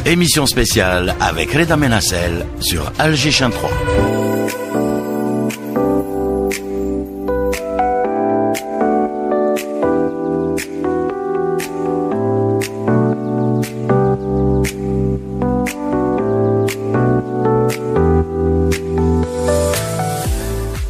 Émission spéciale avec Reda Menassel sur Alger Chain 3.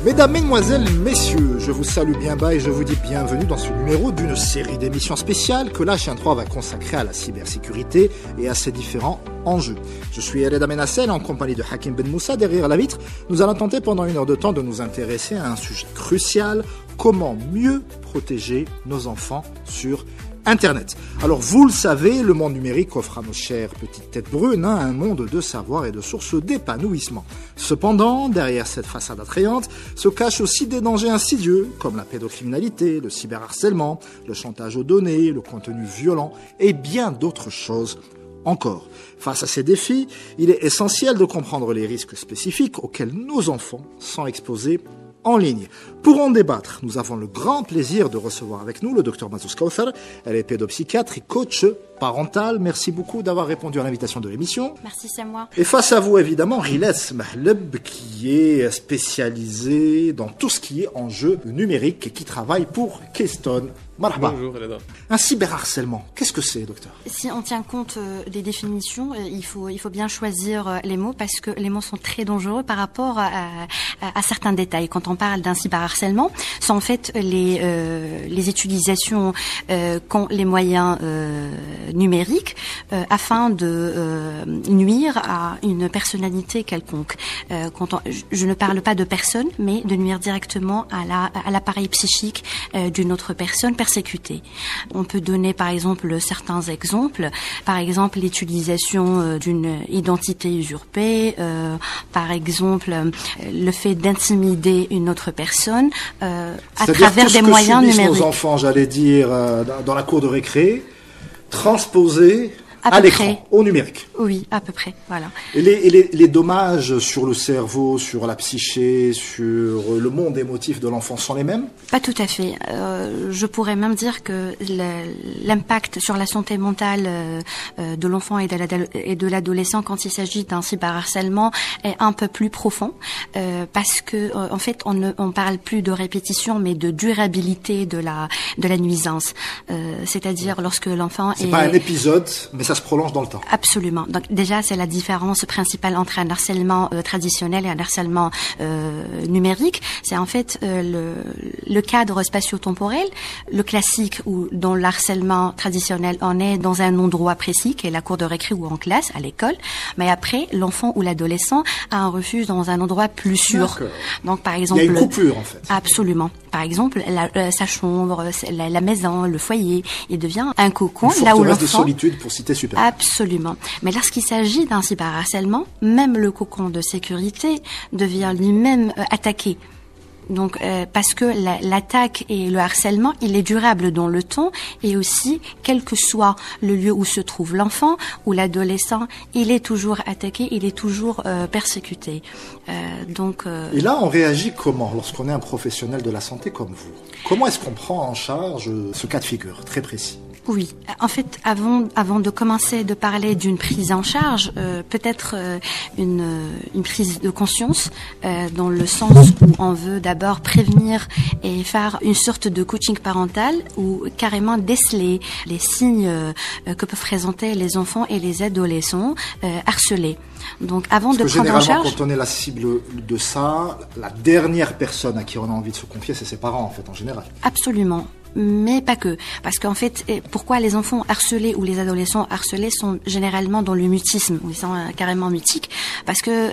Mesdames, Mesdemoiselles, Messieurs, je vous salue bien bas et je vous dis bienvenue dans ce numéro d'une série d'émissions spéciales que la Chaîne 3 va consacrer à la cybersécurité et à ses différents enjeux. Je suis Reda Menassel en compagnie de Hakim Ben Moussa derrière la vitre. Nous allons tenter pendant 1 heure de temps de nous intéresser à un sujet crucial, comment mieux protéger nos enfants sur Internet. Alors vous le savez, le monde numérique offre à nos chères petites têtes brunes un monde de savoir et de sources d'épanouissement. Cependant, derrière cette façade attrayante se cachent aussi des dangers insidieux comme la pédocriminalité, le cyberharcèlement, le chantage aux données, le contenu violent et bien d'autres choses encore. Face à ces défis, il est essentiel de comprendre les risques spécifiques auxquels nos enfants sont exposés en ligne. Pour en débattre, nous avons le grand plaisir de recevoir avec nous le Dr Mazouz Kawthar. Elle est pédopsychiatre et coach parental. Merci beaucoup d'avoir répondu à l'invitation de l'émission. Merci, c'est moi. Et face à vous, évidemment, Riles Mahleb, qui est spécialisé dans tout ce qui est enjeux numériques et qui travaille pour Keystone. Marhaba. Bonjour, Reda. Un cyberharcèlement, qu'est-ce que c'est, docteur? Si on tient compte des définitions, il faut bien choisir les mots parce que les mots sont très dangereux par rapport à certains détails. Quand on parle d'un cyberharcèlement, c'est en fait les utilisations qu'ont les moyens numériques afin de nuire à une personnalité quelconque. Je ne parle pas de personne, mais de nuire directement à l'appareil psychique d'une autre personne persécutée. On peut donner par exemple certains exemples, par exemple l'utilisation d'une identité usurpée, par exemple le fait d'intimider une autre personne à travers des moyens numériques. C'est-à-dire nos enfants, j'allais dire, dans la cour de récré, transposés à l'écran, au numérique. Oui, à peu près, voilà. Et les dommages sur le cerveau, sur la psyché, sur le monde émotif de l'enfant sont les mêmes? Pas tout à fait. Je pourrais même dire que l'impact sur la santé mentale de l'enfant et de l'adolescent quand il s'agit d'un cyberharcèlement est un peu plus profond parce que en fait on parle plus de répétition mais de durabilité de la nuisance. C'est-à-dire lorsque l'enfant c'est pas un épisode, mais ça se prolonge dans le temps. Absolument. Donc déjà, c'est la différence principale entre un harcèlement traditionnel et un harcèlement numérique. C'est en fait le cadre spatio-temporel, le classique où dans le harcèlement traditionnel, on est dans un endroit précis, qui est la cour de récré ou en classe, à l'école. Mais après, l'enfant ou l'adolescent a un refuge dans un endroit plus sûr. D'accord. Donc par exemple, il y a une coupure en fait. Absolument. Par exemple, sa chambre, la maison, le foyer, il devient un cocon une là où l'enfant de solitude pour citer super. Absolument. Mais lorsqu'il s'agit d'un cyberharcèlement, même le cocon de sécurité devient lui-même attaqué. Donc, parce que l'attaque et le harcèlement, il est durable dans le temps et aussi, quel que soit le lieu où se trouve l'enfant ou l'adolescent, il est toujours attaqué, il est toujours persécuté. Et là, on réagit comment lorsqu'on est un professionnel de la santé comme vous? Comment est-ce qu'on prend en charge ce cas de figure très précis? Oui, en fait, avant de commencer de parler d'une prise en charge, peut-être une prise de conscience dans le sens où on veut d'abord prévenir et faire une sorte de coaching parental ou carrément déceler les signes que peuvent présenter les enfants et les adolescents harcelés. Donc, avant de prendre en charge, quand on est la cible de ça, la dernière personne à qui on a envie de se confier, c'est ses parents en fait, en général. Absolument. Mais pas que. Parce qu'en fait, pourquoi les enfants harcelés ou les adolescents harcelés sont généralement dans le mutisme, ou ils sont carrément mutiques? Parce que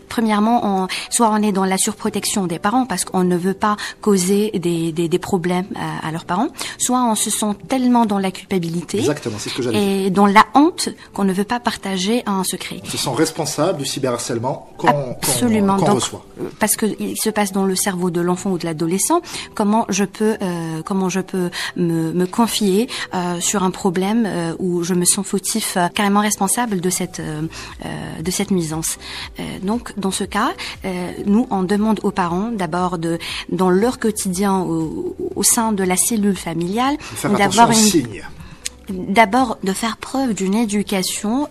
premièrement, soit on est dans la surprotection des parents parce qu'on ne veut pas causer des problèmes à leurs parents, soit on se sent tellement dans la culpabilité. Exactement, c'est ce que j'allais dire. Et dans la honte qu'on ne veut pas partager un secret. Ils se sentent responsables du cyberharcèlement Absolument. qu'on Donc, reçoit. Parce que il se passe dans le cerveau de l'enfant ou de l'adolescent, comment je peux me confier sur un problème où je me sens fautif, carrément responsable de cette nuisance. Donc dans ce cas, nous on demande aux parents d'abord dans leur quotidien au sein de la cellule familiale d'avoir une signe. D'abord, de faire preuve d'une éducation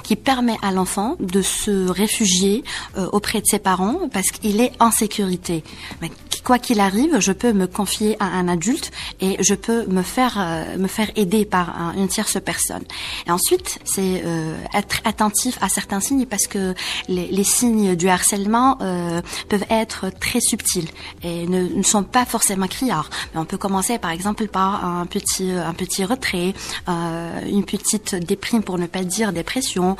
qui permet à l'enfant de se réfugier auprès de ses parents parce qu'il est en sécurité. Mais quoi qu'il arrive, je peux me confier à un adulte et je peux me faire aider par une tierce personne. Et ensuite, c'est être attentif à certains signes parce que les signes du harcèlement peuvent être très subtils et ne sont pas forcément criards. Mais on peut commencer par exemple par un petit retrait, une petite déprime pour ne pas dire dépression.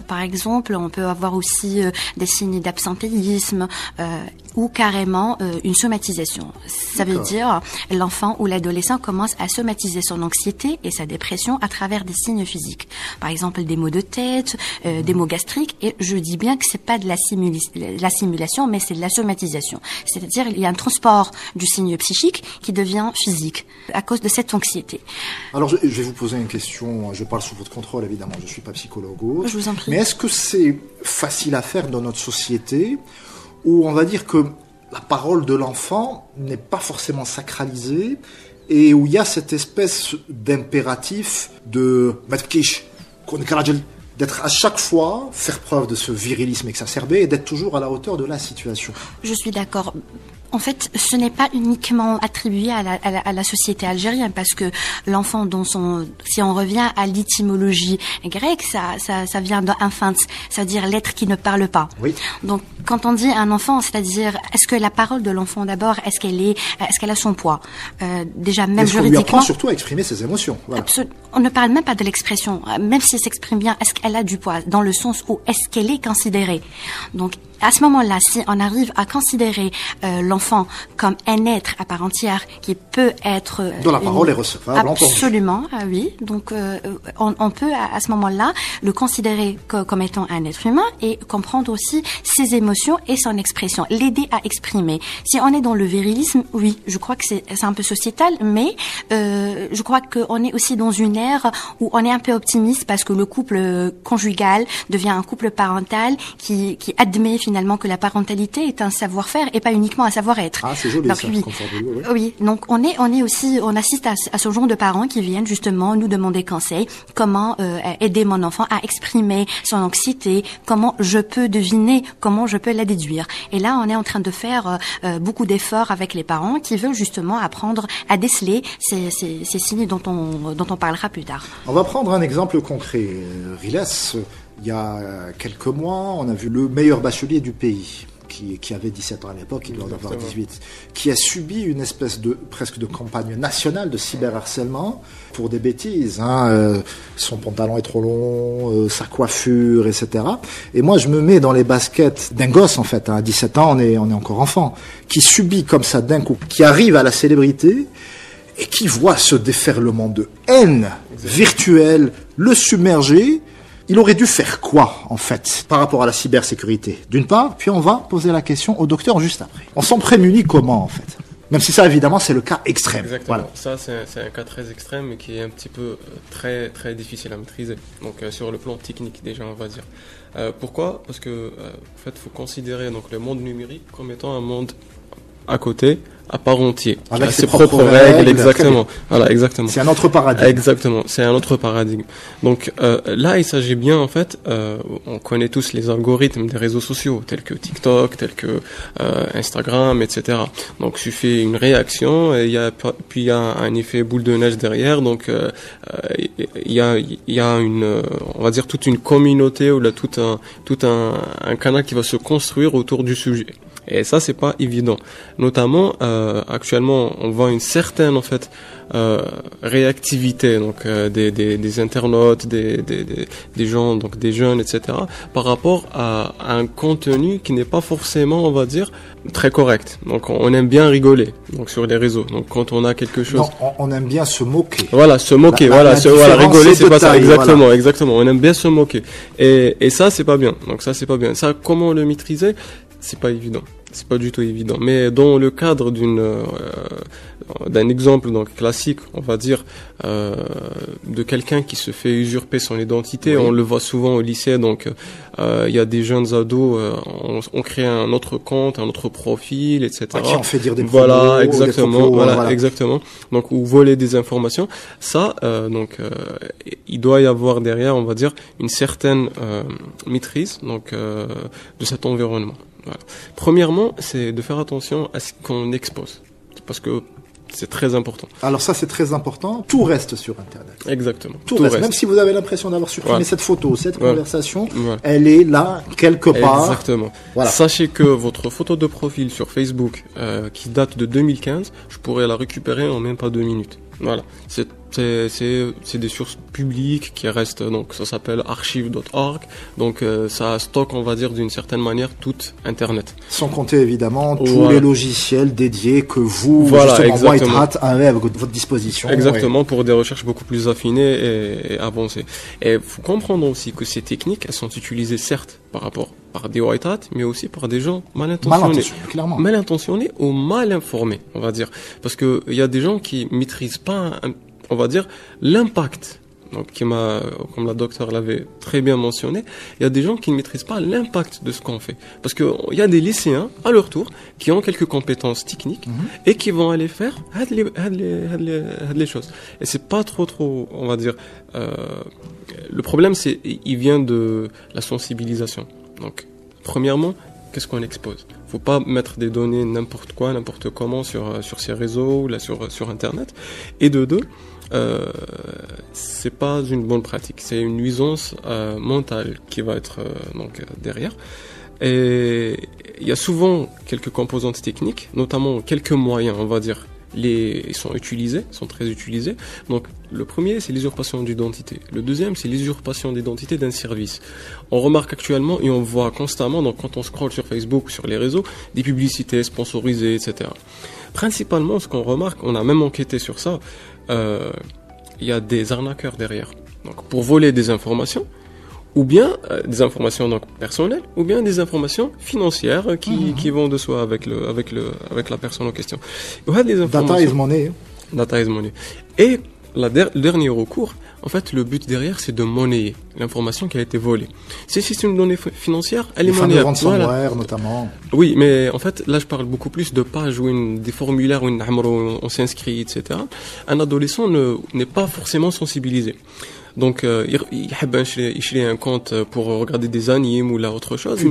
Par exemple, on peut avoir aussi des signes d'absentéisme ou carrément une somatisation. Ça veut dire l'enfant ou l'adolescent commence à somatiser son anxiété et sa dépression à travers des signes physiques. Par exemple, des maux de tête, des maux gastriques. Et je dis bien que c'est pas de la simulation, mais c'est de la somatisation. C'est-à-dire il y a un transport du signe psychique qui devient physique à cause de cette anxiété. Alors, je vais vous poser une question. Je parle sous votre contrôle, évidemment. Je suis pas psychologue ou autre. Je vous en prie. Mais est-ce que c'est facile à faire dans notre société où on va dire que la parole de l'enfant n'est pas forcément sacralisée et où il y a cette espèce d'impératif de d'être à chaque fois, faire preuve de ce virilisme exacerbé et d'être toujours à la hauteur de la situation? Je suis d'accord. En fait, ce n'est pas uniquement attribué à la société algérienne, parce que l'enfant, si on revient à l'étymologie grecque, ça vient d'infants, c'est-à-dire l'être qui ne parle pas. Oui. Donc, quand on dit un enfant, c'est-à-dire, est-ce que la parole de l'enfant d'abord, est-ce qu'elle a son poids? Déjà, même juridiquement. On lui apprend surtout à exprimer ses émotions. Voilà. On ne parle même pas de l'expression. Même si elle s'exprime bien, est-ce qu'elle a du poids? Dans le sens où est-ce qu'elle est considérée? Donc, à ce moment-là, si on arrive à considérer l'enfant comme un être à part entière qui peut être... dont la parole est recevable. Absolument, oui. Donc, on peut à ce moment-là le considérer comme étant un être humain et comprendre aussi ses émotions et son expression, l'aider à exprimer. Si on est dans le virilisme, oui, je crois que c'est un peu sociétal, mais je crois qu'on est aussi dans une ère où on est un peu optimiste parce que le couple conjugal devient un couple parental qui admet finalement que la parentalité est un savoir-faire et pas uniquement un savoir-être. Ah, c'est joli. Donc, ça. Oui. Donc on assiste à ce genre de parents qui viennent justement nous demander conseil, comment aider mon enfant à exprimer son anxiété, comment je peux deviner, comment je peux la déduire. Et là, on est en train de faire beaucoup d'efforts avec les parents qui veulent justement apprendre à déceler ces signes dont on parlera plus tard. On va prendre un exemple concret. Riles, il y a quelques mois, on a vu le meilleur bachelier du pays, qui avait 17 ans à l'époque, il doit en avoir 18, qui a subi une espèce presque de campagne nationale de cyberharcèlement pour des bêtises. Son pantalon est trop long, sa coiffure, etc. Et moi, je me mets dans les baskets d'un gosse, en fait. À 17 ans, on est encore enfant, qui subit comme ça d'un coup, qui arrive à la célébrité et qui voit ce déferlement de haine virtuelle le submerger. Il aurait dû faire quoi, en fait, par rapport à la cybersécurité? D'une part, puis on va poser la question au docteur juste après. On s'en prémunit comment, en fait? Même si ça, évidemment, c'est le cas extrême. Exactement. Voilà. Ça, c'est un cas très extrême et qui est un petit peu très, très difficile à maîtriser. Donc, sur le plan technique, déjà, on va dire. Pourquoi? Parce que, en fait, il faut considérer donc, le monde numérique comme étant un monde à côté, à part entier, avec ses propres règles, exactement. Voilà, exactement. C'est un autre paradigme. Exactement, c'est un autre paradigme. Donc là, il s'agit bien, en fait, on connaît tous les algorithmes des réseaux sociaux, tels que TikTok, tels que Instagram, etc. Donc, suffit une réaction, et puis il y a un effet boule de neige derrière. Donc, il y a une, on va dire toute une communauté ou là tout un canal qui va se construire autour du sujet. Et ça, c'est pas évident. Notamment, actuellement, on voit une certaine, en fait, réactivité, donc, des internautes, des gens, donc, des jeunes, etc., par rapport à un contenu qui n'est pas forcément, on va dire, très correct. Donc, on aime bien rigoler, donc, sur les réseaux. Donc, quand on a quelque chose. Non, on aime bien se moquer. Voilà, se moquer, voilà, rigoler, c'est pas ça. Exactement, voilà. Exactement. On aime bien se moquer. Et ça, c'est pas bien. Donc, ça, c'est pas bien. Ça, comment le maîtriser? C'est pas évident. C'est pas du tout évident. Mais dans le cadre d'un exemple donc classique, on va dire, de quelqu'un qui se fait usurper son identité, on le voit souvent au lycée. Donc, il y a des jeunes ados, on crée un autre compte, un autre profil, etc. Qui en fait dire des propos, voilà, exactement, des propos, voilà, exactement. Donc, ou voler des informations. Ça, il doit y avoir derrière, on va dire, une certaine maîtrise donc de cet environnement. Voilà. Premièrement, c'est de faire attention à ce qu'on expose, parce que c'est très important. Alors ça, c'est très important. Tout reste sur Internet. Exactement. Tout reste. Même si vous avez l'impression d'avoir supprimé cette photo, cette conversation, elle est là quelque part. Exactement. Voilà. Sachez que votre photo de profil sur Facebook, qui date de 2015, je pourrais la récupérer en même pas 2 minutes. Voilà. C'est des sources publiques qui restent, donc ça s'appelle archive.org, donc ça stocke, on va dire, d'une certaine manière tout Internet. Sans compter évidemment tous les logiciels dédiés que vous, justement, White Hat, avez à votre disposition. Exactement, pour des recherches beaucoup plus affinées et avancées. Et il faut comprendre aussi que ces techniques, elles sont utilisées certes par des White Hat, mais aussi par des gens mal intentionnés. Clairement. Mal intentionnés ou mal informés, on va dire. Parce que il y a des gens qui maîtrisent pas, on va dire, l'impact. Donc, comme la docteure l'avait très bien mentionné, il y a des gens qui ne maîtrisent pas l'impact de ce qu'on fait. Parce que il y a des lycéens, à leur tour, qui ont quelques compétences techniques et qui vont aller faire les choses. Et c'est pas trop, on va dire, le problème, il vient de la sensibilisation. Donc, premièrement, qu'est-ce qu'on expose? Faut pas mettre des données n'importe quoi, n'importe comment sur ces réseaux ou là sur Internet. Et de deux, c'est pas une bonne pratique. C'est une nuisance mentale qui va être derrière. Et il y a souvent quelques composantes techniques, notamment quelques moyens, on va dire. Ils sont très utilisés. Donc, le premier, c'est l'usurpation d'identité. Le deuxième, c'est l'usurpation d'identité d'un service. On remarque actuellement et on voit constamment, donc quand on scrolle sur Facebook ou sur les réseaux, des publicités sponsorisées, etc. Principalement, ce qu'on remarque, on a même enquêté sur ça, il y a des arnaqueurs derrière. Donc, pour voler des informations, ou bien des informations donc personnelles, ou bien des informations financières qui vont de soi avec la personne en question. Data is money. Data is money. Et le dernier recours, en fait, le but derrière, c'est de monnayer l'information qui a été volée. Si c'est une donnée financière, elle est monnayable. Ransomware, notamment. Oui, mais en fait, là, je parle beaucoup plus de pages ou des formulaires où on s'inscrit, etc. Un adolescent n'est pas forcément sensibilisé. Donc, il acheter un compte pour regarder des animes ou là autre chose.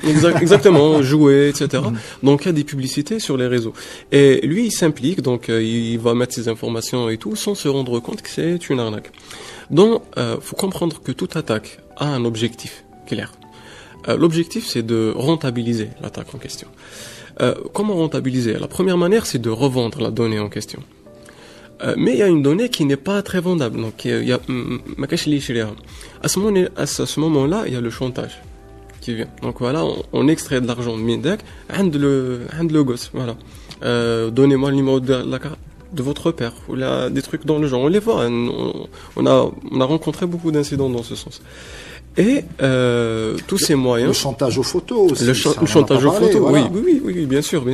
Exactement, jouer, etc. Donc, il y a des publicités sur les réseaux. Et lui, il s'implique, donc il va mettre ses informations et tout, sans se rendre compte que c'est une arnaque. Donc, faut comprendre que toute attaque a un objectif clair. L'objectif, c'est de rentabiliser l'attaque en question. Comment rentabiliser? La première manière, c'est de revendre la donnée en question. Mais il y a une donnée qui n'est pas très vendable. Donc, il y a à ce moment-là, il y a le chantage qui vient. Donc voilà, on extrait de l'argent de Mindek, le gosse, voilà. Donnez-moi le numéro de votre père, ou là, des trucs dans le genre. On les voit, on a rencontré beaucoup d'incidents dans ce sens. Et tous ces moyens. Le chantage aux photos aussi. Le chantage aux photos, voilà. Oui, bien sûr.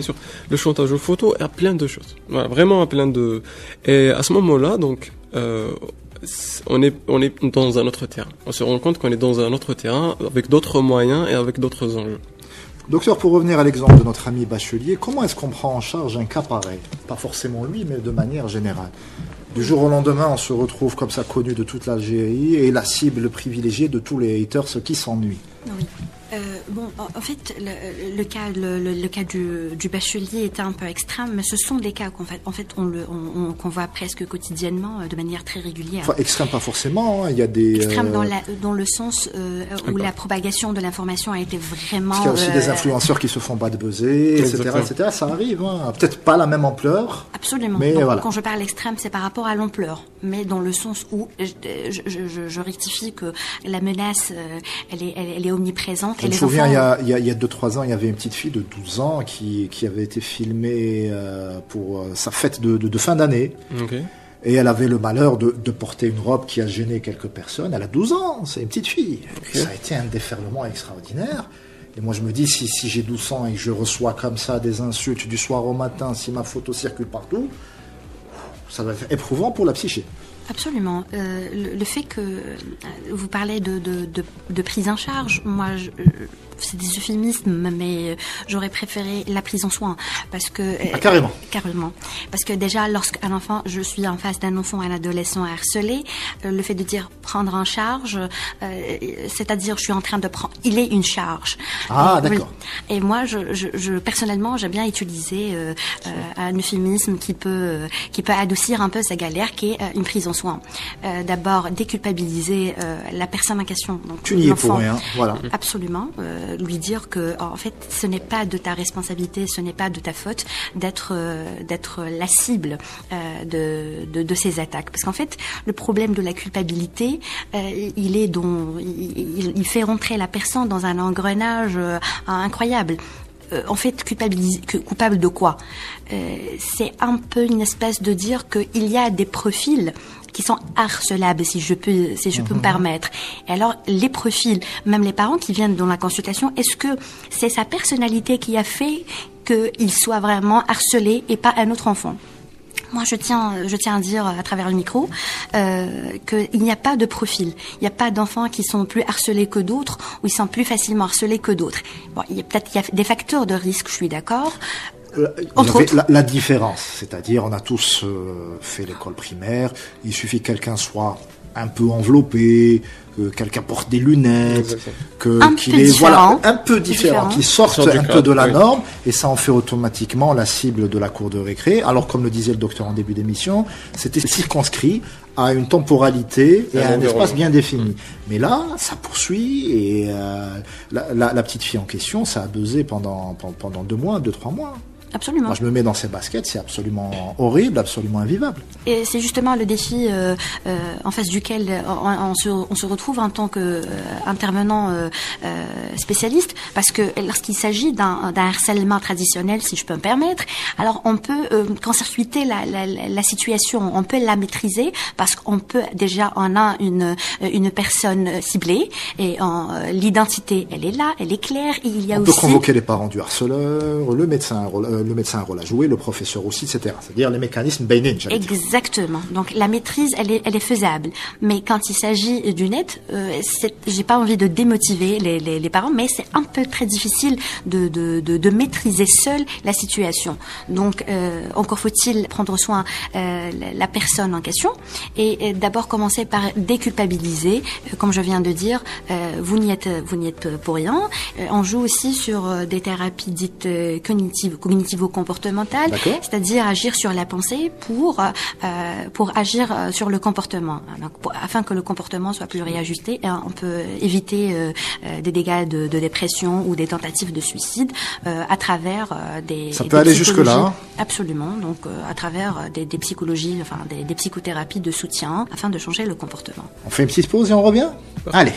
Le chantage aux photos a plein de choses. Voilà, vraiment plein de. Et à ce moment-là, donc, on est dans un autre terrain. On se rend compte qu'on est dans un autre terrain avec d'autres moyens et avec d'autres enjeux. Docteur, pour revenir à l'exemple de notre ami Bachelier, comment est-ce qu'on prend en charge un cas pareil? Pas forcément lui, mais de manière générale. Du jour au lendemain, on se retrouve comme ça connu de toute l'Algérie et la cible privilégiée de tous les haters qui s'ennuient. Oui. En fait, le cas du bachelier est un peu extrême, mais ce sont des cas qu'on voit presque quotidiennement, de manière très régulière. Enfin, extrême pas forcément, il y a des... Extrême dans le sens où la propagation de l'information a été vraiment... Parce qu'il y a aussi des influenceurs qui se font buzzer, etc. Ça arrive, hein. Peut-être pas la même ampleur. Absolument. Mais donc, voilà. Quand je parle extrême, c'est par rapport à l'ampleur, mais dans le sens où je rectifie que la menace, elle est omniprésente. Je me souviens, il y a 2-3 ans, il y avait une petite fille de 12 ans qui avait été filmée pour sa fête de fin d'année. Okay. Et elle avait le malheur de porter une robe qui a gêné quelques personnes. Elle a 12 ans, c'est une petite fille. Okay. Ça a été un déferlement extraordinaire. Et moi je me dis, si j'ai 12 ans et que je reçois comme ça des insultes du soir au matin, si ma photo circule partout, ça va être éprouvant pour la psyché. Absolument. Le fait que vous parlez de prise en charge, moi, c'est des euphémismes, mais j'aurais préféré la prise en soin, parce que carrément. Parce que déjà, lorsqu'un enfant, je suis en face d'un enfant, un adolescent harcelé, le fait de dire prendre en charge, c'est-à-dire je suis en train de prendre, il est une charge. Ah, d'accord. Oui. Et moi, je personnellement, j'aime bien utiliser un euphémisme qui peut adoucir un peu sa galère, qui est une prise en soin. D'abord, déculpabiliser la personne en question. Donc, tu n'y es pour rien, voilà. Absolument. Lui dire que en fait ce n'est pas de ta responsabilité, ce n'est pas de ta faute d'être la cible de ces attaques, parce qu'en fait le problème de la culpabilité il fait rentrer la personne dans un engrenage incroyable. En fait, coupable de quoi? C'est un peu une espèce de dire qu'il y a des profils qui sont harcelables, si je peux me permettre. Et alors, les profils, même les parents qui viennent dans la consultation, est-ce que c'est sa personnalité qui a fait qu'il soit vraiment harcelé et pas un autre enfant? Moi, je tiens à dire à travers le micro qu'il n'y a pas de profil. Il n'y a pas d'enfants qui sont plus harcelés que d'autres ou ils sont plus facilement harcelés que d'autres. Bon, il y a des facteurs de risque, je suis d'accord. Entre autres. La différence, c'est-à-dire on a tous fait l'école primaire, il suffit que quelqu'un soit un peu enveloppé, que quelqu'un porte des lunettes, qu'il est un peu différent, qu'il sorte un peu de la norme, et ça en fait automatiquement la cible de la cour de récré. Alors comme le disait le docteur en début d'émission, c'était circonscrit à une temporalité et à un espace bien défini. Mais là, ça poursuit, et la petite fille en question, ça a buzzé pendant 2 mois, 2-3 mois. Absolument. Moi, je me mets dans ces baskets, c'est absolument horrible, absolument invivable. Et c'est justement le défi en face duquel on se retrouve en tant qu'intervenant spécialiste, parce que lorsqu'il s'agit d'un harcèlement traditionnel, si je peux me permettre, alors on peut court-circuiter la situation, on peut la maîtriser, parce qu'on peut déjà, on a une personne ciblée, et l'identité, elle est là, elle est claire, et il y a aussi... On peut convoquer les parents du harceleur, le médecin a un rôle à jouer, le professeur aussi, etc. C'est-à-dire les mécanismes bainés. Exactement. Donc la maîtrise, elle est faisable. Mais quand il s'agit du net, j'ai pas envie de démotiver les parents, mais c'est un peu très difficile de maîtriser seul la situation. Donc encore faut-il prendre soin la personne en question, et d'abord commencer par déculpabiliser, comme je viens de dire. Vous n'y êtes pour rien. On joue aussi sur des thérapies dites cognitivo-comportementales, c'est-à-dire agir sur la pensée pour agir sur le comportement. Donc, afin que le comportement soit plus réajusté, on peut éviter des dégâts de dépression ou des tentatives de suicide à travers Ça peut aller jusque-là, hein. Absolument. Donc à travers des psychologies, enfin des psychothérapies de soutien, afin de changer le comportement. On fait une petite pause et on revient. Allez.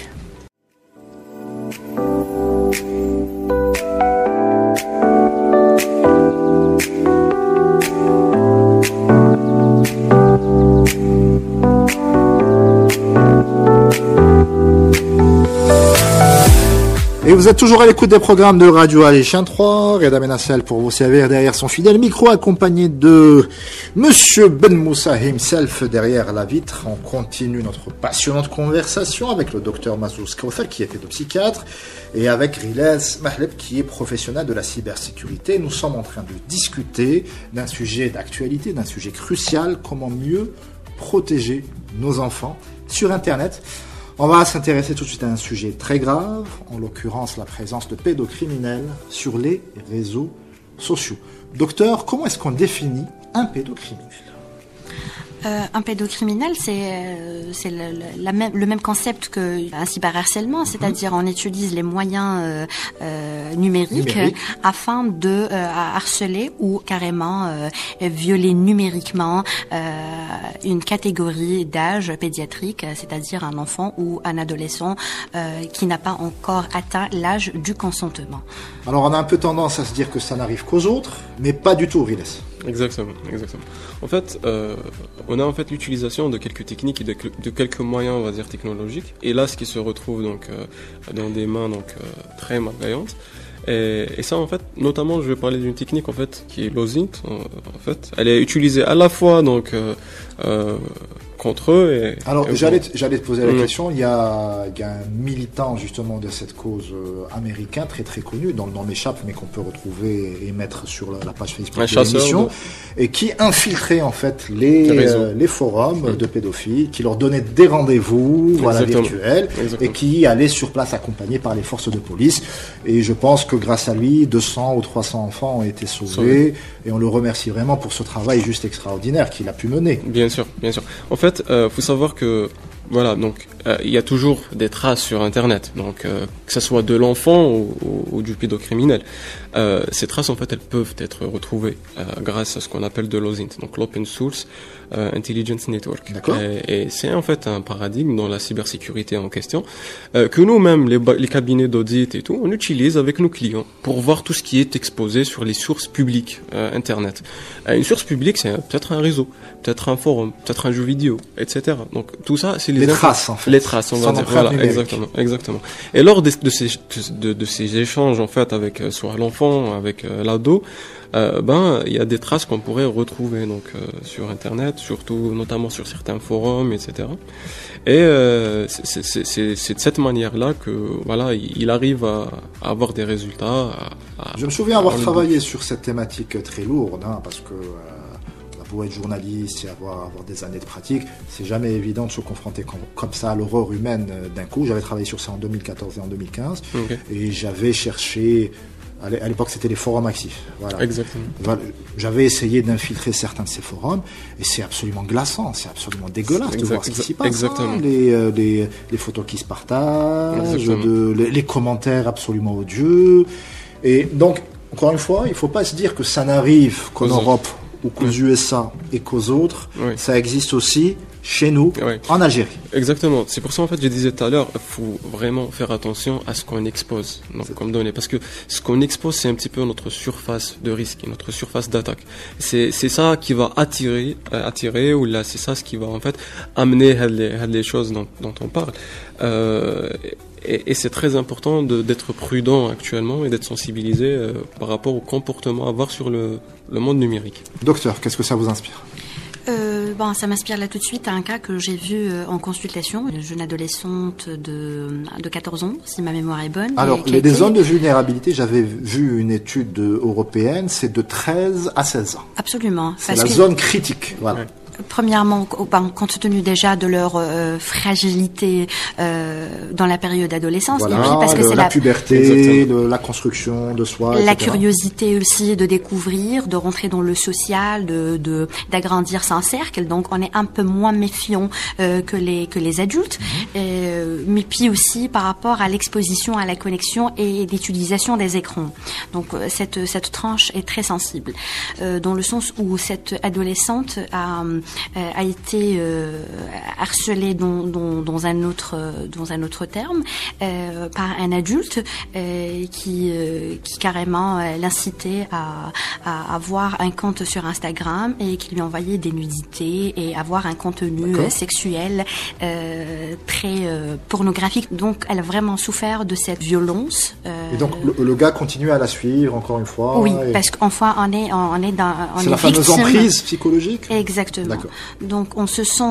Et vous êtes toujours à l'écoute des programmes de Radio Aléchien 3, Reda Menassel pour vous servir derrière son fidèle micro, accompagné de Monsieur Ben Moussa himself derrière la vitre. On continue notre passionnante conversation avec le docteur Mazouz Kauthal, qui est pédopsychiatre, et avec Rilez Mahleb, qui est professionnel de la cybersécurité. Nous sommes en train de discuter d'un sujet d'actualité, d'un sujet crucial: comment mieux protéger nos enfants sur Internet. On va s'intéresser tout de suite à un sujet très grave, en l'occurrence la présence de pédocriminels sur les réseaux sociaux. Docteur, comment est-ce qu'on définit un pédocriminel ? Un pédocriminel, c'est le même concept qu'un cyberharcèlement, c'est-à-dire on utilise les moyens numériques afin de harceler ou carrément violer numériquement une catégorie d'âge pédiatrique, c'est-à-dire un enfant ou un adolescent qui n'a pas encore atteint l'âge du consentement. Alors on a un peu tendance à se dire que ça n'arrive qu'aux autres, mais pas du tout, Riles. Exactement. En fait, on a en fait l'utilisation de quelques techniques et de quelques moyens, on va dire, technologiques. Et là, ce qui se retrouve donc dans des mains très malveillantes. Et ça, en fait, notamment, je vais parler d'une technique en fait qui est l'OSINT. En fait, elle est utilisée à la fois donc contre eux. Alors, j'allais te poser la question. Il y a un militant justement de cette cause américain très très connu, dont le nom m'échappe, mais qu'on peut retrouver et mettre sur la page Facebook de l'émission, et qui infiltrait en fait les forums de pédophiles, qui leur donnait des rendez-vous virtuels, et qui allait sur place accompagné par les forces de police. Et je pense que grâce à lui, 200 ou 300 enfants ont été sauvés, et on le remercie vraiment pour ce travail juste extraordinaire qu'il a pu mener. Bien sûr. En fait, faut savoir que voilà, donc il y a toujours des traces sur Internet, donc que ce soit de l'enfant ou du pédocriminel. Ces traces, en fait, elles peuvent être retrouvées grâce à ce qu'on appelle de l'OSINT, donc l'Open Source Intelligence Network. Et c'est en fait un paradigme dans la cybersécurité en question que nous-mêmes, les cabinets d'audit et tout, on utilise avec nos clients pour voir tout ce qui est exposé sur les sources publiques Internet. Une source publique, c'est peut-être un réseau, peut-être un forum, peut-être un jeu vidéo, etc. Donc tout ça, c'est les traces, en fait. Les traces, on va dire. Voilà, exactement. Et lors de ces échanges, en fait, avec soit l'enfant, avec l'ado, il y a des traces qu'on pourrait retrouver donc sur Internet, surtout notamment sur certains forums, etc. Et c'est de cette manière-là que voilà, il arrive à avoir des résultats. Je me souviens avoir travaillé sur cette thématique très lourde, parce que pour être journaliste et avoir des années de pratique, c'est jamais évident de se confronter comme ça à l'horreur humaine d'un coup. J'avais travaillé sur ça en 2014 et en 2015, et j'avais cherché. À l'époque, c'était les forums actifs. Voilà. Exactement. Voilà. J'avais essayé d'infiltrer certains de ces forums, et c'est absolument glaçant, c'est absolument dégueulasse de voir ce qui s'y passe. Exactement. Les photos qui se partagent, les commentaires absolument odieux. Et donc, encore une fois, il ne faut pas se dire que ça n'arrive qu'en Europe ou qu'aux USA et qu'aux autres. Ça existe aussi chez nous, en Algérie. Exactement. C'est pour ça, en fait, je disais tout à l'heure, il faut vraiment faire attention à ce qu'on expose comme données. Parce que ce qu'on expose, c'est un petit peu notre surface de risque, notre surface d'attaque. C'est ça qui va attirer, ou là, c'est ça ce qui va, en fait, amener les choses dont on parle. Et c'est très important d'être prudent actuellement et d'être sensibilisé par rapport au comportement à avoir sur le monde numérique. Docteur, qu'est-ce que ça vous inspire ? Ça m'inspire là tout de suite à un cas que j'ai vu en consultation, une jeune adolescente de 14 ans, si ma mémoire est bonne. Alors, les zones de vulnérabilité, j'avais vu une étude européenne, c'est de 13 à 16 ans. Absolument. C'est la zone critique, voilà. Premièrement, compte tenu déjà de leur fragilité dans la période d'adolescence, voilà, et puis parce que c'est la puberté, la construction de soi, la etc. curiosité aussi de découvrir, de rentrer dans le social, d'agrandir son cercle. Donc, on est un peu moins méfiant que les adultes, mais puis aussi par rapport à l'exposition à la connexion et l'utilisation des écrans. Donc, cette tranche est très sensible, dans le sens où cette adolescente a été harcelée dans un autre terme par un adulte qui carrément l'incitait à avoir un compte sur Instagram et qui lui envoyait des nudités et avoir un contenu sexuel très pornographique. Donc elle a vraiment souffert de cette violence. Et donc le gars continue à la suivre encore une fois. Oui, parce qu'enfin on est c'est la fameuse emprise psychologique. Exactement. D'accord. Donc on se sent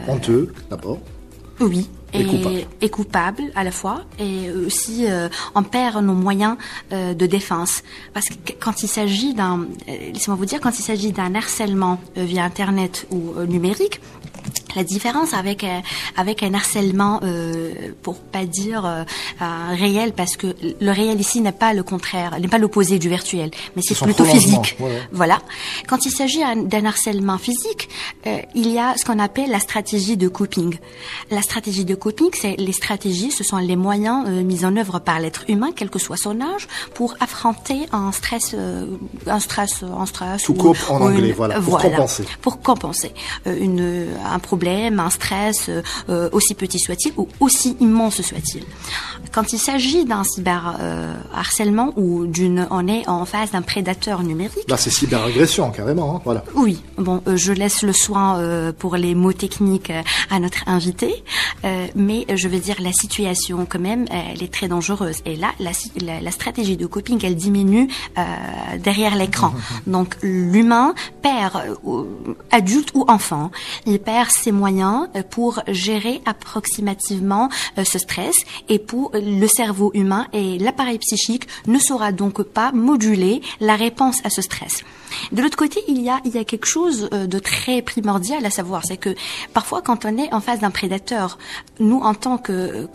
honteux d'abord. Oui. Et coupable à la fois, et aussi on perd nos moyens de défense, parce que quand il s'agit laissez-moi vous dire, quand il s'agit d'un harcèlement via internet ou numérique, la différence avec un harcèlement, pour pas dire réel, parce que le réel ici n'est pas le contraire, n'est pas l'opposé du virtuel, mais c'est plutôt physique. Voilà. Quand il s'agit d'un harcèlement physique, il y a ce qu'on appelle la stratégie de coping. La stratégie de coping, ce sont les moyens mis en œuvre par l'être humain, quel que soit son âge, pour affronter un stress. To cope en anglais, voilà. Pour compenser. Pour compenser un problème problème, un stress, aussi petit soit-il ou aussi immense soit-il. Quand il s'agit d'un cyberharcèlement ou on est en face d'un prédateur numérique. Là, c'est cyberagression, carrément, hein, voilà. Oui, bon, je laisse le soin pour les mots techniques à notre invité, mais je veux dire la situation quand même, elle est très dangereuse. Et là, la stratégie de coping, elle diminue derrière l'écran. Donc l'humain perd, adulte ou enfant, il perd ses moyens pour gérer approximativement ce stress, et pour le cerveau humain et l'appareil psychique ne saura donc pas moduler la réponse à ce stress. De l'autre côté, il y a quelque chose de très primordial à savoir, c'est que parfois quand on est en face d'un prédateur, nous en tant que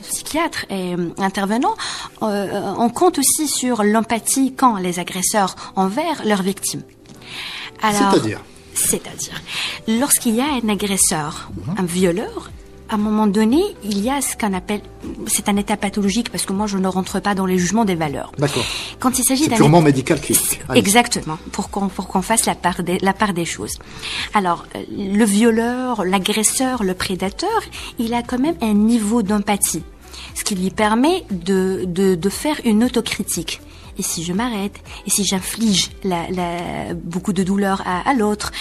psychiatre et intervenant, on compte aussi sur l'empathie qu'ont les agresseurs envers leurs victimes. Alors, c'est-à-dire, lorsqu'il y a un agresseur, un violeur, à un moment donné, il y a ce qu'on appelle, c'est un état pathologique, parce que moi je ne rentre pas dans les jugements des valeurs. D'accord. Quand il s'agit d'un purement médical qui exactement, pour qu'on fasse la part des choses. Alors, le violeur, l'agresseur, le prédateur, il a quand même un niveau d'empathie, ce qui lui permet de faire une autocritique. Et si je m'arrête, et si j'inflige beaucoup de douleur à l'autre,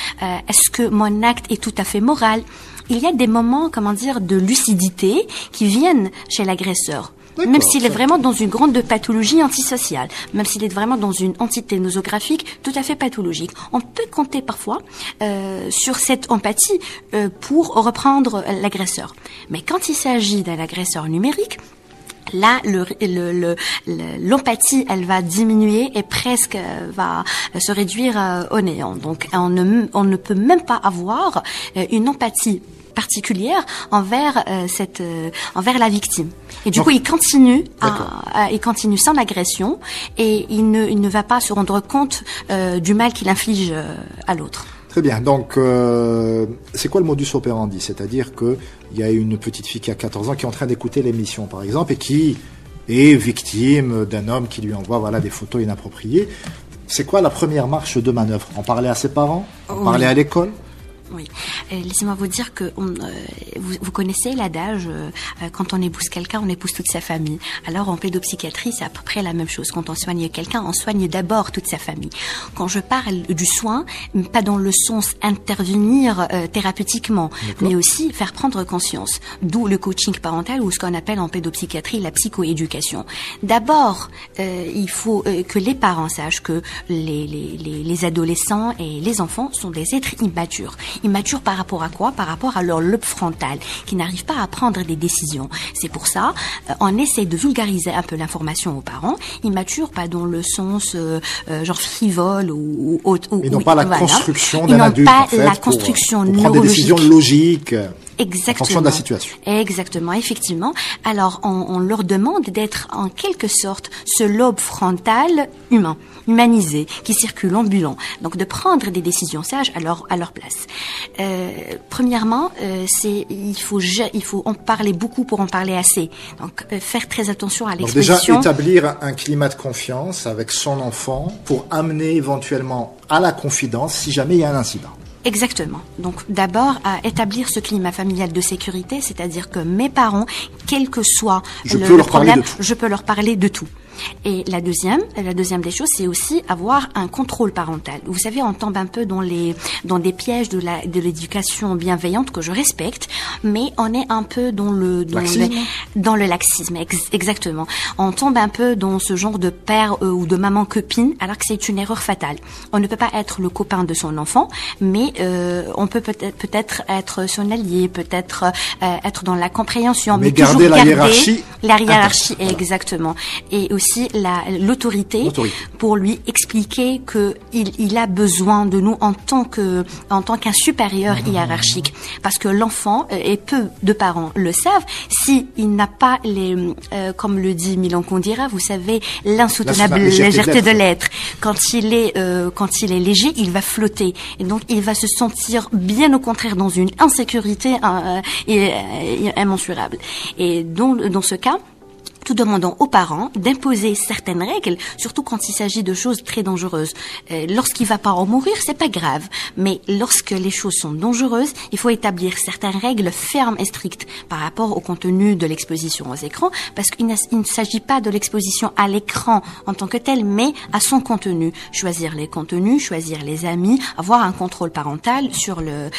est-ce que mon acte est tout à fait moral? Il y a des moments, de lucidité qui viennent chez l'agresseur. Même s'il est vraiment dans une grande pathologie antisociale, même s'il est vraiment dans une entité nosographique tout à fait pathologique. On peut compter parfois sur cette empathie pour reprendre l'agresseur. Mais quand il s'agit d'un agresseur numérique, là, l'empathie, elle va diminuer et presque va se réduire au néant. Donc, on ne peut même pas avoir une empathie particulière envers la victime. Et du coup, il continue son agression et il ne va pas se rendre compte du mal qu'il inflige à l'autre. Très bien. Donc, c'est quoi le modus operandi? C'est-à-dire que il y a une petite fille qui a 14 ans qui est en train d'écouter l'émission, par exemple, et qui est victime d'un homme qui lui envoie des photos inappropriées. C'est quoi la première marche de manœuvre? En parler à ses parents? En parler à l'école? Oui. Laissez-moi vous dire que vous connaissez l'adage, quand on épouse quelqu'un, on épouse toute sa famille. Alors en pédopsychiatrie, c'est à peu près la même chose. Quand on soigne quelqu'un, on soigne d'abord toute sa famille. Quand je parle du soin, pas dans le sens intervenir thérapeutiquement, mais aussi faire prendre conscience. D'où le coaching parental ou ce qu'on appelle en pédopsychiatrie la psychoéducation. D'abord, il faut que les parents sachent que les adolescents et les enfants sont des êtres immatures. Immatures par rapport à quoi? Par rapport à leur lobe frontal, qui n'arrive pas à prendre des décisions. C'est pour ça, on essaie de vulgariser un peu l'information aux parents. Immatures, pas dans le sens genre frivole ou ils n'ont pas la construction d'un adulte, en fait, la construction pour prendre des décisions logiques. Exactement. En fonction de la situation. Exactement, effectivement. Alors, on leur demande d'être en quelque sorte ce lobe frontal humain, humanisé, qui circule ambulant. Donc, de prendre des décisions sages à leur place. Premièrement, il faut en parler beaucoup pour en parler assez. Donc, faire très attention à l'exposition. Donc, déjà, établir un climat de confiance avec son enfant pour amener éventuellement à la confidence si jamais il y a un incident. Exactement. Donc d'abord à établir ce climat familial de sécurité, c'est-à-dire que mes parents, quel que soit le problème, je peux leur parler de tout. Et la deuxième des choses, c'est aussi avoir un contrôle parental. Vous savez, on tombe un peu dans des pièges de l'éducation bienveillante que je respecte, mais on est un peu dans le laxisme, exactement. On tombe un peu dans ce genre de père ou de maman copine, alors que c'est une erreur fatale. On ne peut pas être le copain de son enfant, mais on peut peut-être être son allié, peut-être être dans la compréhension, mais garder toujours la hiérarchie. La hiérarchie, exactement. Et aussi l'autorité pour lui expliquer que il a besoin de nous en tant qu'un supérieur hiérarchique, parce que l'enfant et peu de parents le savent, si il n'a pas comme le dit Milan Kundera, vous savez, l'insoutenable légèreté de l'être. Quand il est léger, il va flotter et donc il va se sentir bien au contraire dans une insécurité immensurable. Et dans ce cas, tout demandant aux parents d'imposer certaines règles, surtout quand il s'agit de choses très dangereuses. Lorsqu'il va pas en mourir, c'est pas grave, mais lorsque les choses sont dangereuses, il faut établir certaines règles fermes et strictes par rapport au contenu de l'exposition aux écrans, parce qu'il ne s'agit pas de l'exposition à l'écran en tant que tel, mais à son contenu. Choisir les contenus, choisir les amis, avoir un contrôle parental sur les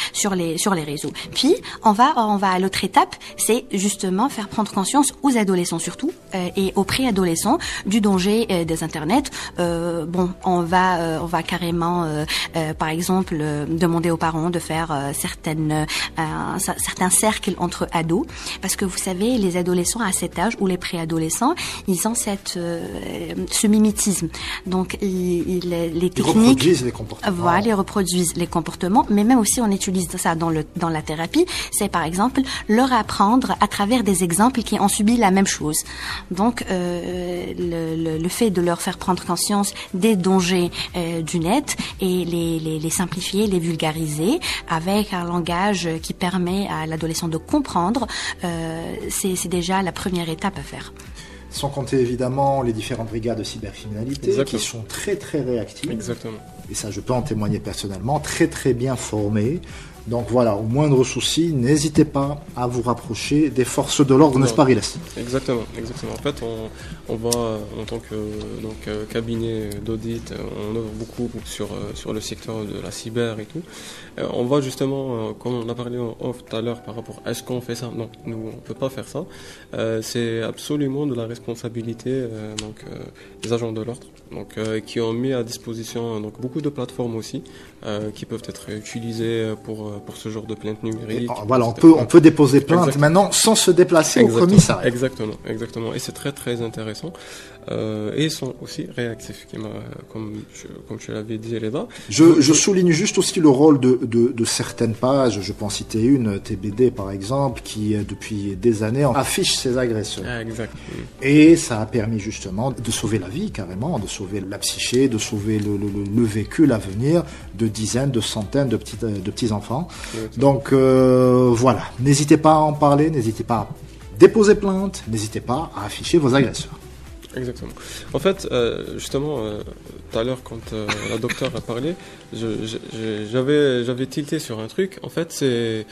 réseaux. Puis on va à l'autre étape, c'est justement faire prendre conscience aux adolescents surtout et aux préadolescents du danger des internets. On va carrément par exemple demander aux parents de faire certains cercles entre ados, parce que vous savez, les adolescents à cet âge ou les préadolescents, ils ont ce mimétisme. Donc les techniques reproduisent les comportements. Voilà, ils reproduisent les comportements, mais même aussi on utilise ça dans la thérapie, c'est par exemple leur apprendre à travers des exemples qui ont subi la même chose. Donc le fait de leur faire prendre conscience des dangers du net et les simplifier, les vulgariser avec un langage qui permet à l'adolescent de comprendre, c'est déjà la première étape à faire. Sans compter évidemment les différentes brigades de cybercriminalité. Exactement. Qui sont très très réactives. Exactement. Et ça, je peux en témoigner personnellement, très très bien formées. Donc voilà, au moindre souci, n'hésitez pas à vous rapprocher des forces de l'ordre, n'est-ce pas, Riles? Exactement. En fait, on va, en tant que cabinet d'audit, on œuvre beaucoup sur le secteur de la cyber et tout. On va justement, comme on a parlé en off tout à l'heure par rapport à est-ce qu'on fait ça? Non, nous on peut pas faire ça. C'est absolument de la responsabilité des agents de l'ordre, qui ont mis à disposition beaucoup de plateformes aussi qui peuvent être utilisées pour ce genre de plainte numérique. Voilà, on peut déposer plainte maintenant sans se déplacer au commissariat. Exactement. Et c'est très très intéressant. Et ils sont aussi réactifs, comme tu l'avais dit, Reda. Je souligne juste aussi le rôle de certaines pages. Je peux en citer une, TBD par exemple, qui depuis des années affiche ses agresseurs. Exact. Et ça a permis justement de sauver la vie carrément, de sauver la psyché, de sauver le vécu, l'avenir de dizaines, de centaines de petits enfants. Donc voilà, n'hésitez pas à en parler, n'hésitez pas à déposer plainte, n'hésitez pas à afficher vos agresseurs. Exactement. En fait, justement, tout à l'heure, quand la docteure a parlé, j'avais tilté sur un truc. En fait, c'est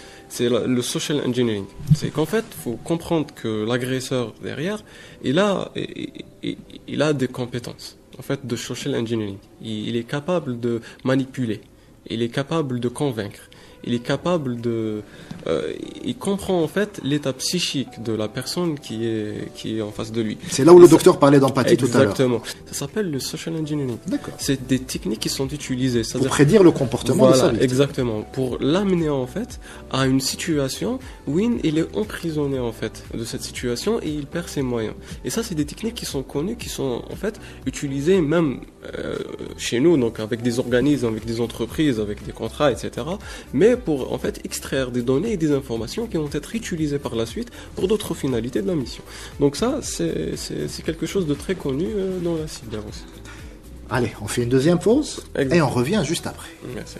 le social engineering. C'est qu'en fait, il faut comprendre que l'agresseur derrière, il a des compétences. En fait, de social engineering. Il est capable de manipuler. Il est capable de convaincre. Il est capable il comprend en fait l'état psychique de la personne qui est en face de lui. C'est là où le docteur parlait d'empathie tout à l'heure. Exactement. Ça s'appelle le social engineering. D'accord. C'est des techniques qui sont utilisées. Pour prédire le comportement de sa victime. Exactement. Pour l'amener en fait à une situation où il est emprisonné en fait de cette situation et il perd ses moyens. Et ça, c'est des techniques qui sont connues, qui sont en fait utilisées même chez nous, donc avec des organismes, avec des entreprises, avec des contrats, etc. Mais pour en fait extraire des données et des informations qui vont être utilisées par la suite pour d'autres finalités de la mission. Donc ça, c'est quelque chose de très connu dans la cyber aussi. Allez, on fait une deuxième pause et on revient juste après. Merci.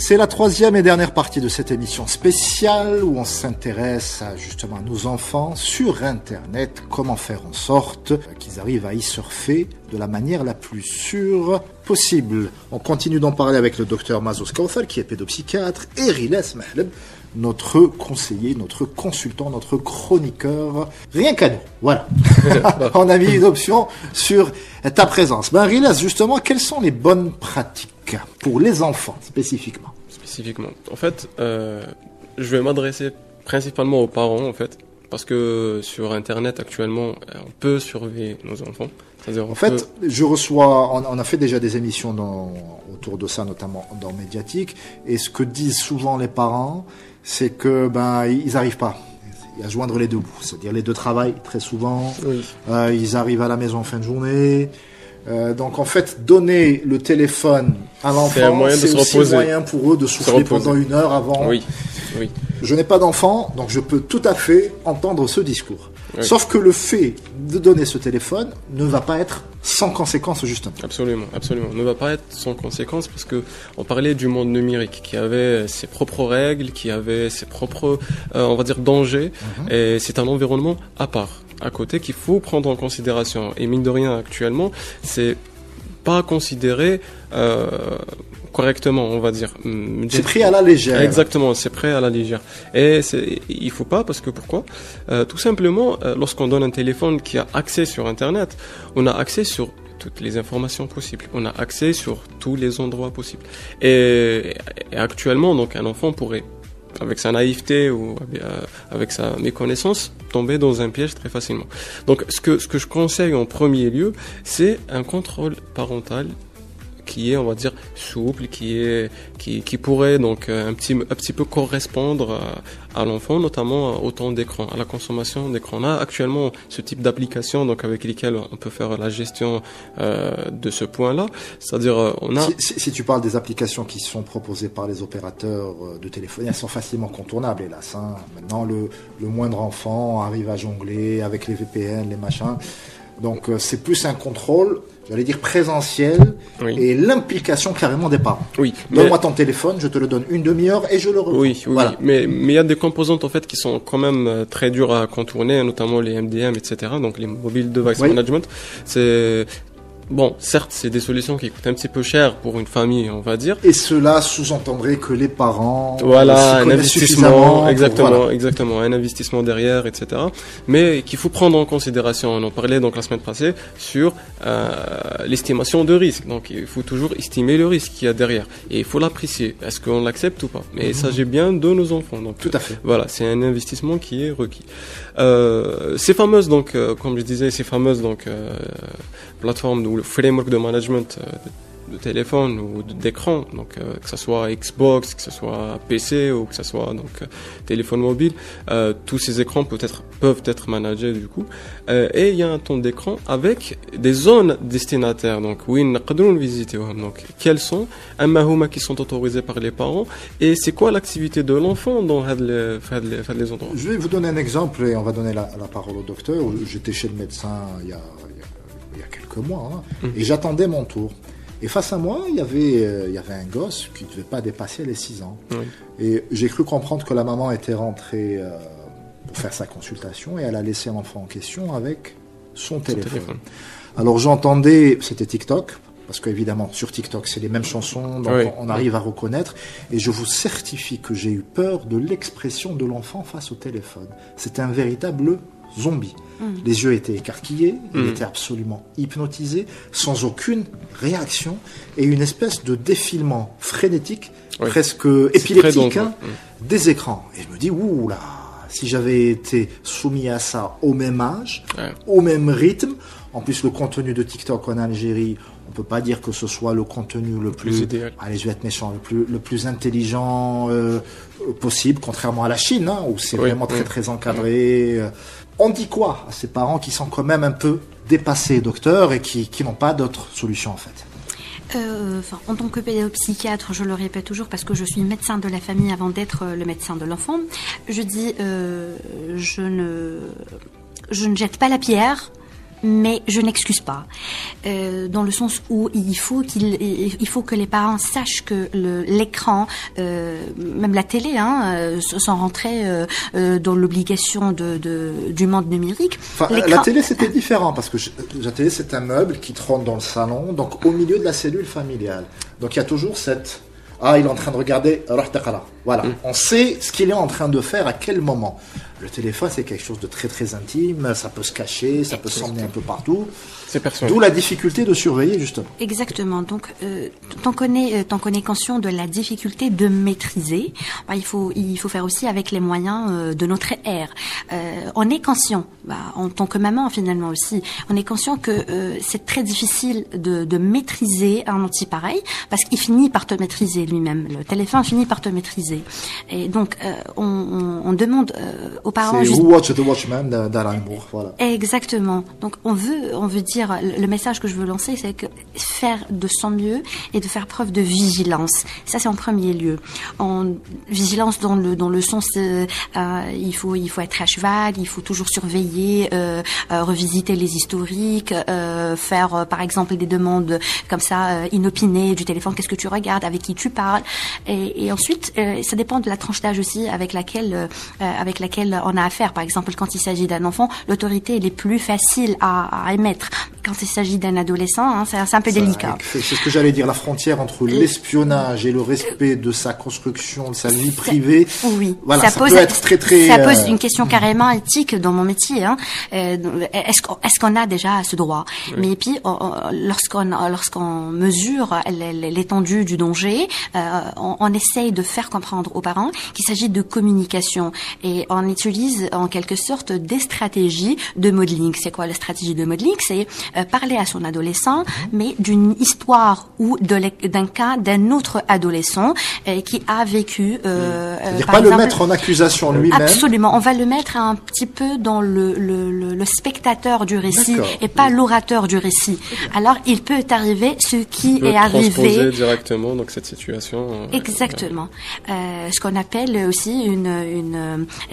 C'est la troisième et dernière partie de cette émission spéciale où on s'intéresse justement à nos enfants sur Internet, comment faire en sorte qu'ils arrivent à y surfer de la manière la plus sûre possible. On continue d'en parler avec le docteur Mazouz Kawthar qui est pédopsychiatre et Riles Mahleb, notre conseiller, notre consultant, notre chroniqueur, rien qu'à nous. Voilà. On a mis une option sur ta présence. Riles, justement, quelles sont les bonnes pratiques pour les enfants spécifiquement? En fait, je vais m'adresser principalement aux parents, en fait, parce que sur Internet, actuellement, on peut surveiller nos enfants. En fait, on a fait déjà des émissions autour de ça, notamment dans Médiatique, et ce que disent souvent les parents, c'est que ils n'arrivent pas à joindre les deux bouts. C'est-à-dire les deux travaillent très souvent, ils arrivent à la maison en fin de journée. Donc en fait, donner le téléphone à l'enfant, c'est aussi un moyen pour eux de souffler pendant une heure avant Oui. Je n'ai pas d'enfant, donc je peux tout à fait entendre ce discours. Oui. Sauf que le fait de donner ce téléphone ne va pas être sans conséquence, justement. Absolument, absolument. Ne va pas être sans conséquence parce que on parlait du monde numérique qui avait ses propres règles, qui avait ses propres, on va dire, dangers. Et c'est un environnement à part, à côté, qu'il faut prendre en considération. Et mine de rien, actuellement, c'est pas considéré correctement, on va dire. C'est pris à la légère. Exactement, c'est pris à la légère. Et il faut pas, parce que pourquoi? Tout simplement, lorsqu'on donne un téléphone qui a accès sur Internet, on a accès sur toutes les informations possibles. On a accès sur tous les endroits possibles. Et actuellement, donc, un enfant pourrait, avec sa naïveté ou avec sa méconnaissance, tomber dans un piège très facilement. Donc, ce que je conseille en premier lieu, c'est un contrôle parental qui est, on va dire, souple, qui pourrait donc un petit peu correspondre à l'enfant, notamment au temps d'écran, à la consommation d'écran. On a actuellement ce type d'application donc avec lesquelles on peut faire la gestion de ce point-là. C'est-à-dire, on a. Si tu parles des applications qui sont proposées par les opérateurs de téléphonie, elles sont facilement contournables, hélas. Hein. Maintenant, le moindre enfant arrive à jongler avec les VPN, les machins. Donc c'est plus un contrôle, j'allais dire présentiel, oui. Et l'implication carrément des parents. Oui. Donne-moi ton téléphone, je te le donne une demi-heure et je le reprends. Oui, oui. Voilà. Mais il y a des composantes en fait qui sont quand même très dures à contourner, notamment les MDM, etc. Donc les Mobile Device Management. C'est bon, certes, c'est des solutions qui coûtent un petit peu cher pour une famille, on va dire. Et cela sous-entendrait que les parents voilà, un investissement, exactement, un investissement derrière, etc. Mais qu'il faut prendre en considération. On en parlait donc la semaine passée sur l'estimation de risque. Donc, il faut toujours estimer le risque qu'il y a derrière et il faut l'apprécier. Est-ce qu'on l'accepte ou pas? Mais il s'agit bien de nos enfants. Donc, tout à fait. Voilà, c'est un investissement qui est requis. Ces fameuses donc, comme je disais, plateformes ou le framework de management de téléphone ou d'écran, donc que ce soit Xbox, que ce soit PC ou que ce soit donc téléphone mobile, tous ces écrans peuvent être managés du coup. Et il y a un temps d'écran avec des zones destinataires. Donc oui, nous visiter. Donc quels sont un qui sont autorisés par les parents et c'est quoi l'activité de l'enfant dans les endroits. Je vais vous donner un exemple et on va donner la parole au docteur. J'étais chez le médecin il y a quelques mois et j'attendais mon tour. Et face à moi, il y avait un gosse qui ne devait pas dépasser les 6 ans. Oui. Et j'ai cru comprendre que la maman était rentrée pour faire sa consultation et elle a laissé l'enfant en question avec son téléphone. Alors j'entendais, c'était TikTok, parce qu'évidemment sur TikTok c'est les mêmes chansons, donc on arrive à reconnaître. Et je vous certifie que j'ai eu peur de l'expression de l'enfant face au téléphone. C'était un véritable zombie. Les yeux étaient écarquillés, il était absolument hypnotisé, sans aucune réaction, et une espèce de défilement frénétique, presque épileptique, des écrans. Et je me dis, ouh là, si j'avais été soumis à ça au même âge, au même rythme, en plus le contenu de TikTok en Algérie, on peut pas dire que ce soit le contenu le plus allez, je vais être méchant, le plus intelligent possible, contrairement à la Chine, hein, où c'est vraiment très très encadré. On dit quoi à ces parents qui sont quand même un peu dépassés, docteur, et qui n'ont pas d'autre solution en fait? En tant que pédopsychiatre, je le répète toujours parce que je suis médecin de la famille avant d'être le médecin de l'enfant, je dis je ne jette pas la pierre, mais je n'excuse pas, dans le sens où il faut que les parents sachent que l'écran, même la télé, sans rentrer dans l'obligation du monde numérique. Enfin, la télé c'était différent parce que la télé c'est un meuble qui trône dans le salon, donc au milieu de la cellule familiale. Donc il y a toujours cette il est en train de regarder. Voilà, on sait ce qu'il est en train de faire à quel moment. Le téléphone, c'est quelque chose de très très intime, ça peut se cacher, ça peut s'emmener un peu partout. C'est personnel. D'où la difficulté de surveiller, justement. Exactement. Donc, tant qu'on est conscient de la difficulté de maîtriser, il faut faire aussi avec les moyens de notre ère. On est conscient, en tant que maman finalement aussi, on est conscient que c'est très difficile de maîtriser un outil pareil, parce qu'il finit par te maîtriser lui-même. Le téléphone finit par te maîtriser. supervisé. Et donc, on demande aux parents... C'est Who Watch the Watchman d'Alan Moore, voilà. Exactement. Donc, on veut dire, le message que je veux lancer, c'est que faire de son mieux et de faire preuve de vigilance. Ça, c'est en premier lieu. Vigilance dans le sens, il faut être à cheval, il faut toujours surveiller, revisiter les historiques, faire par exemple des demandes comme ça inopinées du téléphone, qu'est-ce que tu regardes, avec qui tu parles, et ensuite ça dépend de la tranche d'âge aussi avec laquelle on a affaire. Par exemple, quand il s'agit d'un enfant, l'autorité elle est plus facile à émettre. Quand il s'agit d'un adolescent, hein, c'est un peu délicat. C'est ce que j'allais dire, la frontière entre l'espionnage et le respect de sa construction, de sa vie privée. Oui, voilà, ça peut être très ça pose une question carrément éthique dans mon métier. Hein. Est-ce qu'on a déjà ce droit? Oui. Mais puis lorsqu'on mesure l'étendue du danger, on essaye de faire comprendre aux parents qu'il s'agit de communication et on utilise en quelque sorte des stratégies de modeling. C'est quoi la stratégie de modeling? C'est parler à son adolescent, mais d'une histoire ou d'un cas d'un autre adolescent qui a vécu. C'est-à-dire pas le mettre en accusation lui-même. Absolument, on va le mettre un petit peu dans le spectateur du récit et pas l'orateur du récit. Alors il peut arriver ce qui est arrivé. Transposer directement donc cette situation. Exactement. Ce qu'on appelle aussi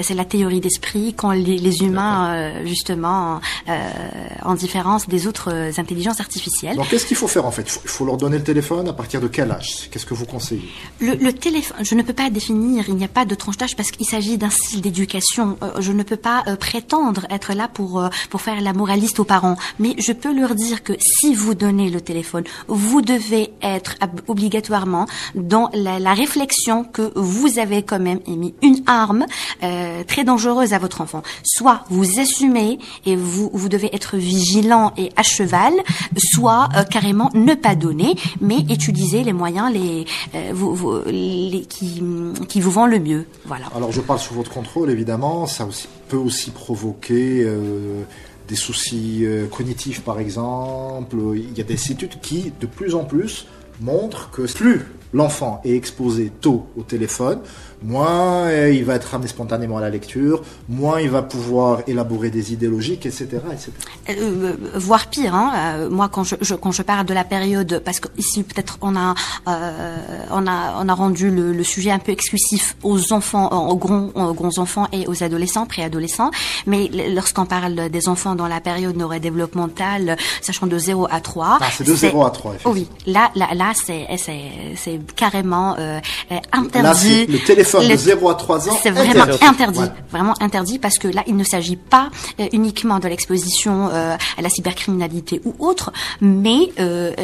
c'est la théorie d'esprit quand les humains justement en différence des autres intelligences artificielles. Donc qu'est-ce qu'il faut faire en fait? Il faut leur donner le téléphone à partir de quel âge? Qu'est-ce que vous conseillez? Le téléphone, je ne peux pas définir, il n'y a pas de tranche d'âge parce qu'il s'agit d'un style d'éducation. Je ne peux pas prétendre être là pour faire la moraliste aux parents, mais je peux leur dire que si vous donnez le téléphone, vous devez être obligatoirement dans la réflexion que vous avez quand même émis une arme très dangereuse à votre enfant. Soit vous assumez et vous devez être vigilant et à cheval, soit carrément ne pas donner, mais utiliser les moyens qui vous vont le mieux. Voilà. Alors je parle sous votre contrôle évidemment, ça peut aussi provoquer des soucis cognitifs par exemple. Il y a des études qui de plus en plus montrent que plus l'enfant est exposé tôt au téléphone, moins il va être amené spontanément à la lecture, moins il va pouvoir élaborer des idées logiques, etc., etc. Voire pire, hein. Moi, quand je parle de la période, parce que ici peut-être on a rendu le sujet un peu exclusif aux enfants, aux grands enfants et aux adolescents, préadolescents, mais lorsqu'on parle des enfants dans la période neurodéveloppementale, sachant de 0 à 3. Ah, c'est de 0 à 3, effectivement. Oui, là, c'est carrément interdit. Là, c'est le téléphone de 0 à 3 ans. C'est vraiment interdit. Ouais. Vraiment interdit parce que là, il ne s'agit pas uniquement de l'exposition à la cybercriminalité ou autre, mais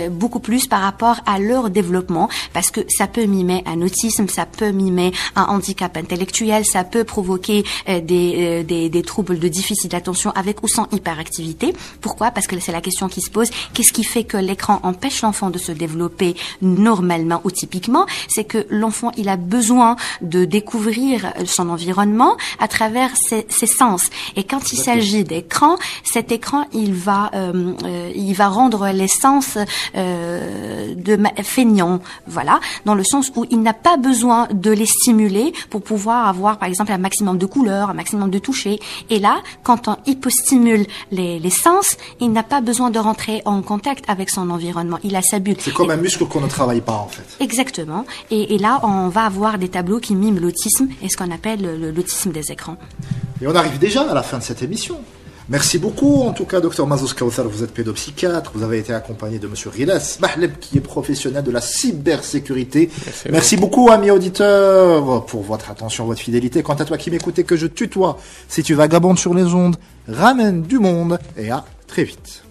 beaucoup plus par rapport à leur développement parce que ça peut mimer un autisme, ça peut mimer un handicap intellectuel, ça peut provoquer des troubles de déficit d'attention avec ou sans hyperactivité. Pourquoi? Parce que c'est la question qui se pose. Qu'est-ce qui fait que l'écran empêche l'enfant de se développer normalement ou typiquement? C'est que l'enfant, il a besoin de découvrir son environnement à travers ses sens. Et quand il s'agit d'écran, cet écran, il va rendre les sens feignants, voilà, dans le sens où il n'a pas besoin de les stimuler pour pouvoir avoir, par exemple, un maximum de couleurs, un maximum de toucher. Et là, quand on hypostimule les sens, il n'a pas besoin de rentrer en contact avec son environnement. Il a sa bulle. C'est comme un muscle qu'on ne travaille pas, en fait. Exactement. Et là, on va avoir des tableaux qui miment l'autisme et ce qu'on appelle l'autisme des écrans. Et on arrive déjà à la fin de cette émission. Merci beaucoup, en tout cas, Dr Mazouz Kawthar, vous êtes pédopsychiatre, vous avez été accompagné de Monsieur Ghilas Mahleb, qui est professionnel de la cybersécurité. Merci beaucoup, amis auditeurs, pour votre attention, votre fidélité. Quant à toi qui m'écoutes et que je tutoie, si tu vagabondes sur les ondes, ramène du monde et à très vite.